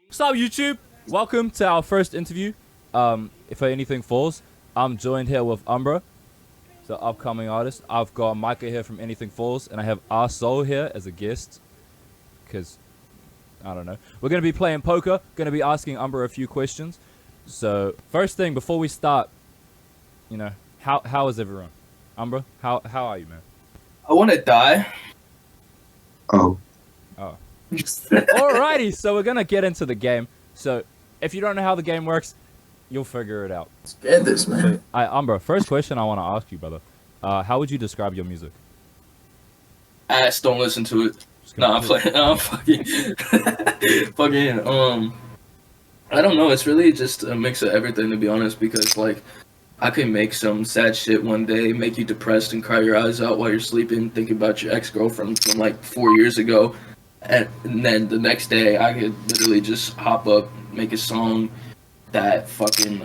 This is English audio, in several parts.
What's up, YouTube? Welcome to our first interview. If anything falls, I'm joined here with Umbra, the upcoming artist. I've got Micah here from Anything Falls, and I have our Soul here as a guest. Cause I don't know. We're gonna be playing poker. Gonna be asking Umbra a few questions. So first thing, before we start, how is everyone? Umbra, how are you, man? I want to die. Oh. Alrighty, so we're gonna get into the game. So if you don't know how the game works, you'll figure it out. Let's get this, man. Umbra, first question I want to ask you, brother. How would you describe your music? Ass, don't listen to it. Nah, I'm playing. I'm fucking. I don't know. It's really just a mix of everything, to be honest, because, like, I can make some sad shit one day, make you depressed and cry your eyes out while you're sleeping, thinking about your ex-girlfriend from, like, 4 years ago. And then the next day, I could literally just hop up, make a song that fucking,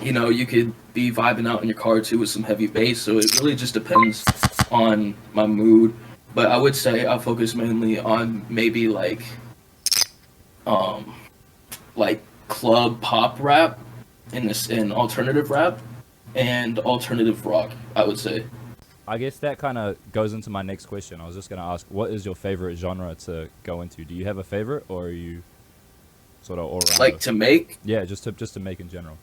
you could be vibing out in your car too with some heavy bass. So it really just depends on my mood. But I would say I focus mainly on maybe like club pop rap and alternative rap and alternative rock, I would say. I guess that kind of goes into my next question. I was just going to ask, what is your favorite genre to go into? Do you have a favorite, or are you sort of all-rounder? Like to make? Yeah, just to make in general.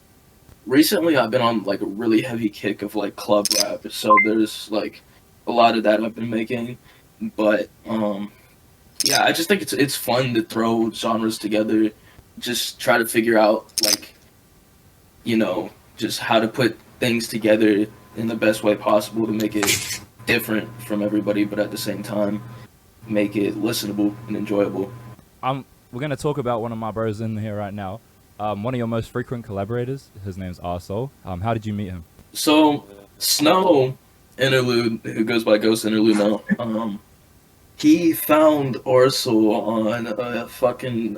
Recently, I've been on like a really heavy kick of like club rap, so there's like a lot of that I've been making. But yeah, I just think it's fun to throw genres together, just try to figure out like, just how to put things together in the best way possible to make it different from everybody, but at the same time, make it listenable and enjoyable. We're gonna talk about one of my bros in here right now. One of your most frequent collaborators. His name's Arsol. How did you meet him? So Snow Interlude, who goes by Ghost Interlude now, he found Arsol on a fucking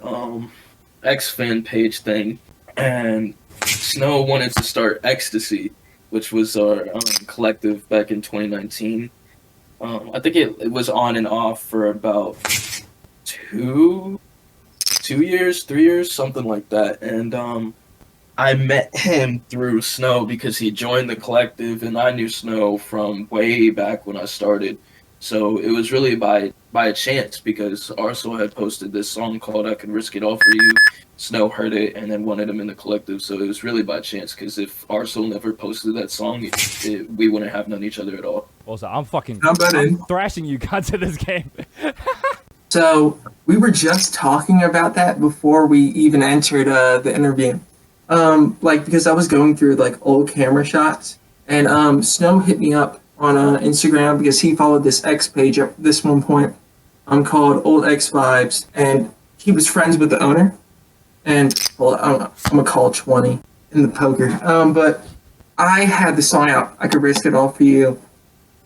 X fan page thing, and Snow wanted to start Ecstasy, which was our collective back in 2019. I think it was on and off for about 2 years, 3 years, something like that. And I met him through Snow because he joined the collective, and I knew Snow from way back when I started. So it was really by a chance, because Arsol had posted this song called "I Could Risk It All for You." Snow heard it and then wanted him in the collective, so it was really by chance, because if Arsol never posted that song, we wouldn't have known each other at all. Also, I'm thrashing you guys in this game. So we were just talking about that before we even entered the interview. Because I was going through like old camera shots, and Snow hit me up on Instagram because he followed this X page at this one point called Old X Vibes, and he was friends with the owner. And well, I'm a call 20 in the poker. But I had the song out, "I Could Risk It All for You."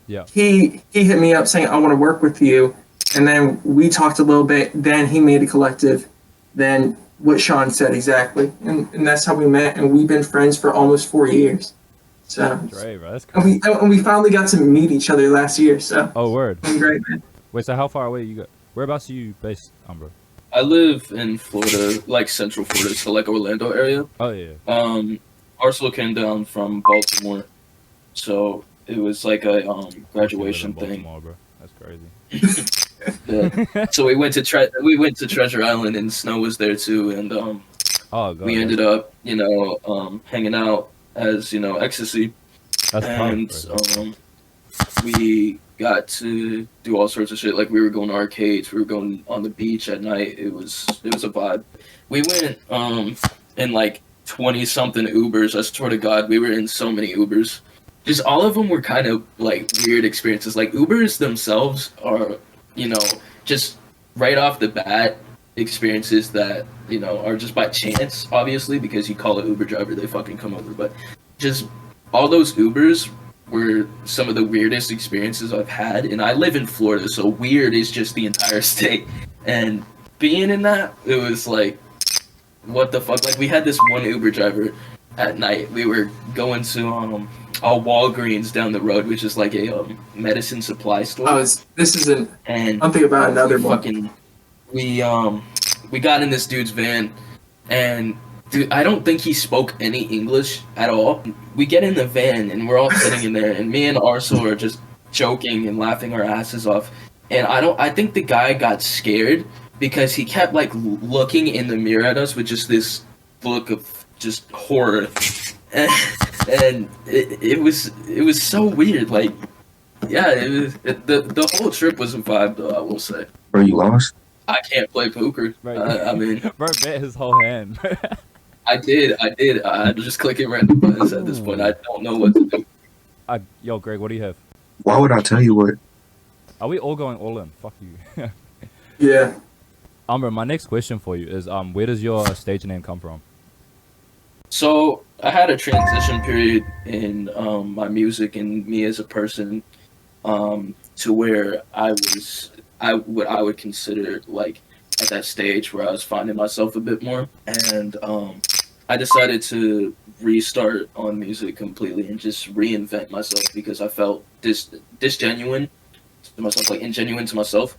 Yeah. He hit me up saying, "I want to work with you," and then we talked a little bit. Then he made a collective. Then what Sean said exactly, and that's how we met. And we've been friends for almost 4 years. So great, bro. That's cool. And we finally got to meet each other last year. So word. It's been great, man. Wait, so how far away you go? Whereabouts are you based, Umbra? I live in Florida, like Central Florida, so like Orlando area. Oh yeah. Arsol came down from Baltimore, so it was like a graduation thing. Baltimore, bro. That's crazy. Yeah. So we went to Treasure Island, and Snow was there too, and we ended up hanging out as Ecstasy, and we got to do all sorts of shit. Like, we were going to arcades, we were going on the beach at night. It was a vibe. We went in like 20 something Ubers. I swear to God, we were in so many Ubers. Just all of them were kind of like weird experiences. Like, Ubers themselves are, just right off the bat experiences that, are just by chance, obviously, because you call an Uber driver, they fucking come over. But just all those Ubers were some of the weirdest experiences I've had. And I live in Florida, so weird is just the entire state. And being in that, it was like, what the fuck? Like, we had this one Uber driver at night. We were going to a Walgreens down the road, which is like a medicine supply store. I'm thinking about another one. We we got in this dude's van, and dude, I don't think he spoke any English at all. We get in the van, and we're all sitting in there, and me and Arso are just joking and laughing our asses off. And I think the guy got scared because he kept like looking in the mirror at us with just this look of just horror, and it was so weird. Like, yeah, the whole trip was a vibe, though. I will say. Bro, you lost? I can't play poker. Right. I mean, bro bet his whole hand. I did. I just clicking random buttons at this point. I don't know what to do. Yo, Greg, what do you have? Why would I tell you what? Are we all going all in? Fuck you. Yeah. Umbra, my next question for you is, where does your stage name come from? So I had a transition period in my music and me as a person, to where I would consider like at that stage where I was finding myself a bit more, and I decided to restart on music completely and just reinvent myself because I felt disgenuine to myself, like ingenuine to myself.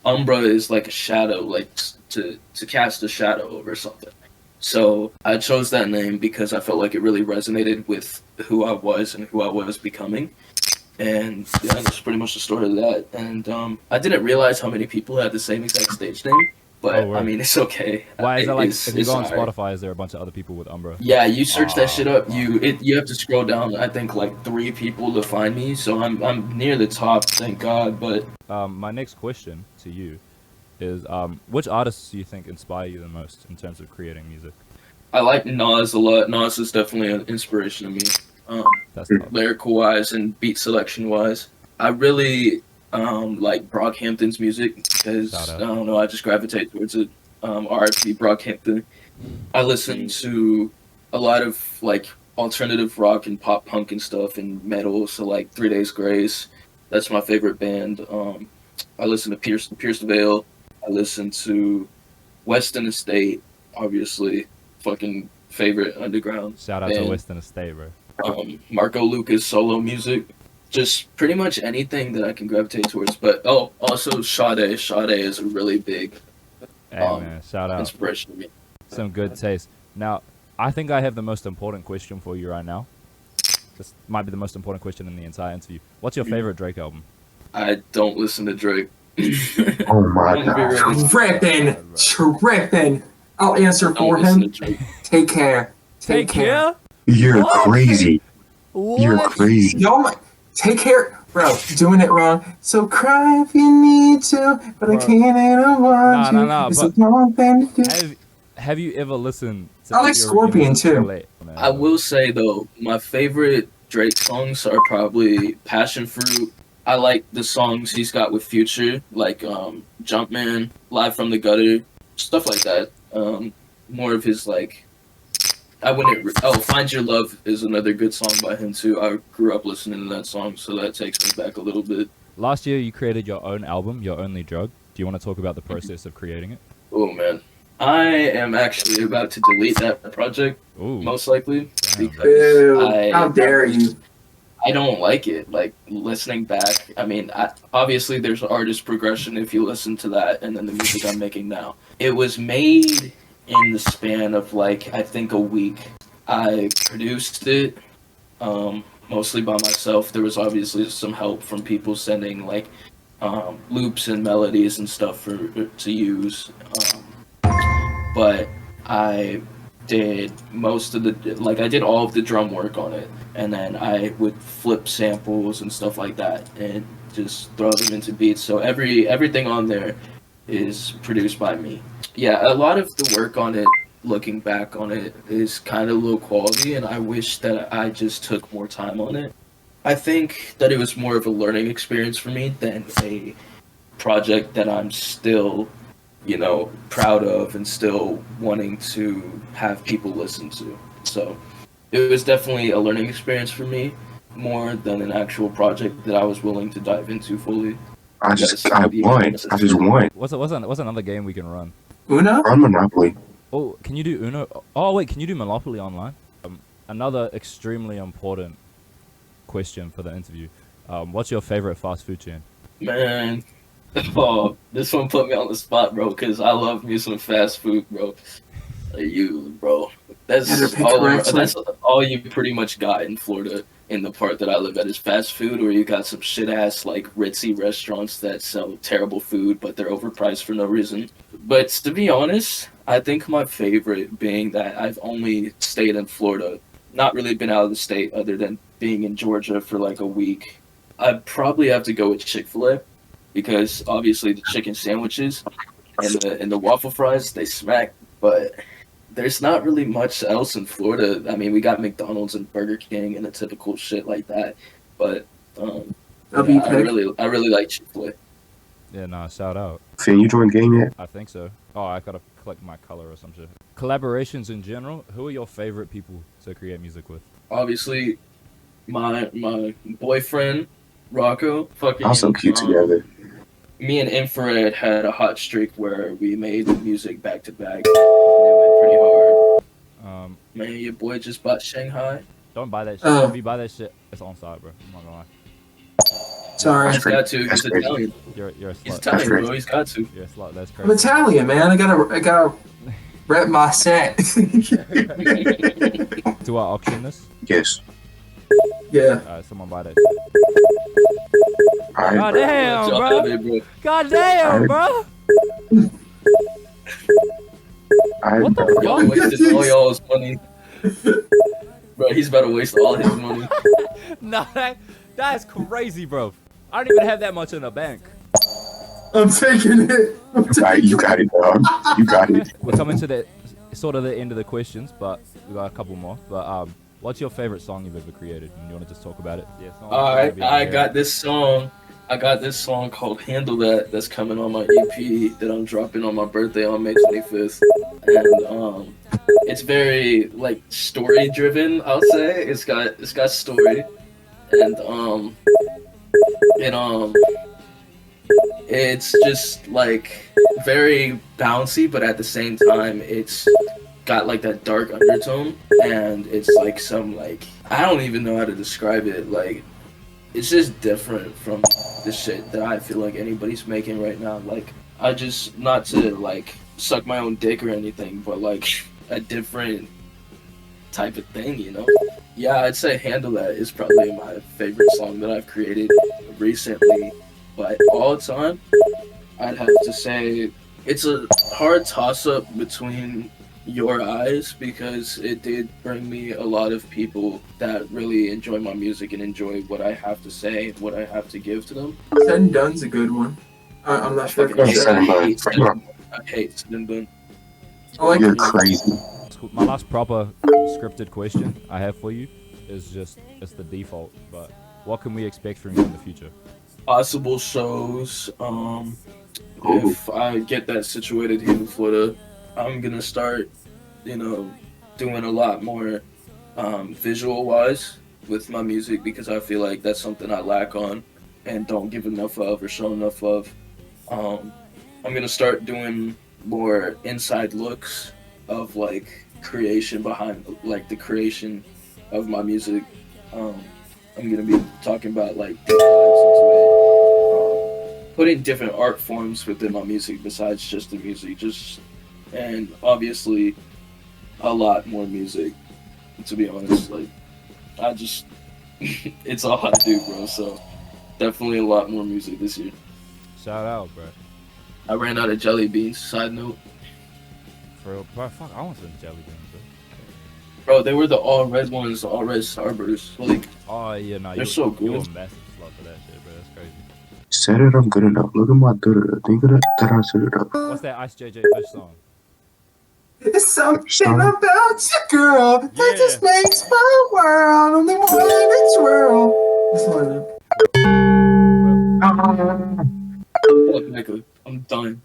Umbra is like a shadow, like to cast a shadow over something. So I chose that name because I felt like it really resonated with who I was and who I was becoming. And yeah, that's pretty much the story of that. And I didn't realize how many people had the same exact stage name, but Oh, word. I mean, it's okay. Why is that like, It's- if you it's go on alright. Spotify, is there a bunch of other people with Umbra? Yeah, you search that shit up. Ah. You have to scroll down. I think like 3 people to find me. So I'm near the top, thank God. But My next question to you is, which artists do you think inspire you the most in terms of creating music? I like Nas a lot. Nas is definitely an inspiration to me, That's tough. lyrical wise and beat selection wise. I really like Brockhampton's music because Shout I out. don't know. I just gravitate towards it. R.I.P. Brockhampton. I listen to a lot of like alternative rock and pop punk and stuff and metal. So like 3 Days Grace, that's my favorite band. I listen to Pierce the Veil. I listen to Weston Estate, obviously, fucking favorite underground. Shout out to band. Western Estate, bro. Marco Lucas solo music. Just pretty much anything that I can gravitate towards. But also Sade. Sade is a really big Hey Um, man, shout out. inspiration to me. Some good taste. Now, I think I have the most important question for you right now. This might be the most important question in the entire interview. What's your favorite Drake album? I don't listen to Drake. Oh my I'm gonna be god. really- Tripping. I'll answer I don't for listen to him. Drake. Take care. Take care. You're What? crazy. You're What? crazy. Y'all might take care, bro. Doing it wrong. So cry if you need to, but I Bro. can't and I want Nah, you. It's but- a wrong thing to do. Have you ever listened to I like If You're Scorpion, Human too. Late, man? I will say though, my favorite Drake songs are probably Passion Fruit. I like the songs he's got with Future, like Jumpman, Live from the Gutter, stuff like that. More of his like, Find Your Love is another good song by him too. I grew up listening to that song, so that takes me back a little bit. Last year, you created your own album, Your Only Drug. Do you want to talk about the process of creating it? Oh man, I am actually about to delete that project, Ooh, most likely, damn. because Boo. How dare you? I don't like it. Like listening back, I mean, obviously there's artist progression if you listen to that, and then the music I'm making now. It was made in the span of like I think a week. I produced it mostly by myself. There was obviously some help from people sending like loops and melodies and stuff to use, but I did most of the I did all of the drum work on it, and then I would flip samples and stuff like that and just throw them into beats. So everything on there is produced by me. Yeah, a lot of the work on it, looking back on it, is kind of low quality, and I wish that I just took more time on it. I think that it was more of a learning experience for me than a project that I'm still proud of and still wanting to have people listen to. So it was definitely a learning experience for me more than an actual project that I was willing to dive into fully. I just won. What's another game we can run? Una? On Monopoly. Oh, can you do Uno? Oh wait, can you do Monopoly online? Another extremely important question for the interview. What's your favorite fast food chain? Man, Oh, this one put me on the spot, bro, because I love me some fast food, bro. Bro. Better That's pick all. correctly. That's all you pretty much got in Florida. In the part that I live at is fast food, where you got some shit ass like ritzy restaurants that sell terrible food, but they're overpriced for no reason. But to be honest, I think my favorite being that I've only stayed in Florida, not really been out of the state other than being in Georgia for like a week. I'd probably have to go with Chick-fil-A because obviously the chicken sandwiches and the waffle fries they smack, but there's not really much else in Florida. I mean, we got McDonald's and Burger King and the typical shit like that, but W yeah, pick. I really like Chick-fil-A. Yeah, nah, shout out. Finn, you joined the game yet? I think so. Oh, I gotta click my color or some shit. Collaborations in general. Who are your favorite people to create music with? Obviously, my boyfriend Rocco, fucking Y'all so cute together. me and Infrared had a hot streak where we made music back to back, and it went pretty hard. Man, your boy just bought Shanghai. Don't buy that shit. Oh. If you buy that shit, it's on side, bro. I'm not gonna lie. Sorry. He's got to. He's That's crazy. Italian. You're a He's slut. Italian, crazy. bro. He's got to. You're a slut. That's I'm crazy. Italian, man. I gotta rep my set. Do I auction this? Yes. Yeah. Someone buy that shit. Alright, God bro. damn, Y'all bro. have it, bro. God damn, bro. Alright, What the bro. Y'all wasted all y'all's money. Bro, he's about to waste all his money. Nah, that is crazy, bro. I don't even have that much in the bank. I'm taking it. Alright, you got it, dog. You got it. We're coming to the sort of the end of the questions, but we got a couple more. But what's your favorite song you've ever created? And you want to just talk about it? Yeah. Alright, I got this song. I got this song called Handle That that's coming on my EP that I'm dropping on my birthday on May 25th. And it's very like story driven, I'll say. It's got story. And it's just like very bouncy, but at the same time it's got like that dark undertone, and it's like some like I don't even know how to describe it. Like it's just different from the shit that I feel like anybody's making right now. Like I just not to like suck my own dick or anything, but like a different type of thing, you know? Yeah, I'd say Handle That is probably my favorite song that I've created recently, but all time, I'd have to say it's a hard toss-up between Your Eyes because it did bring me a lot of people that really enjoy my music and enjoy what I have to say, what I have to give to them. Said and Done's a good one. I'm not sure. Fucking Said and Done. I hate Said and Done. I like You're crazy. My last proper scripted question I have for you is it's the default, but what can we expect from you in the future? Possible shows. If I get that situated here in Florida, I'm gonna start, doing a lot more visual wise with my music because I feel like that's something I lack on and don't give enough of or show enough of. I'm gonna start doing more inside looks of like creation behind like the creation of my music. I'm gonna be talking about like deep dives into it, putting different art forms within my music besides just the music, and obviously a lot more music. To be honest, like I just it's all I do, bro. So definitely a lot more music this year. Shout out, bro. I ran out of jelly beans. Side note, For real, bro, fuck, I want some jelly beans, bro. bro, they were the all red ones, the all red Starburst. Like Oh yeah, nah, They're you're so good. You're a massive slut for that shit, bro. That's crazy. Said it, I'm good enough. Look at my da-da-da. Think of that I said it up. What's that Ice JJ Fish song? There's something Son. about you, girl, that Yeah. just makes my world only one to twirl. That's all I know. fuck, nigga, I'm done.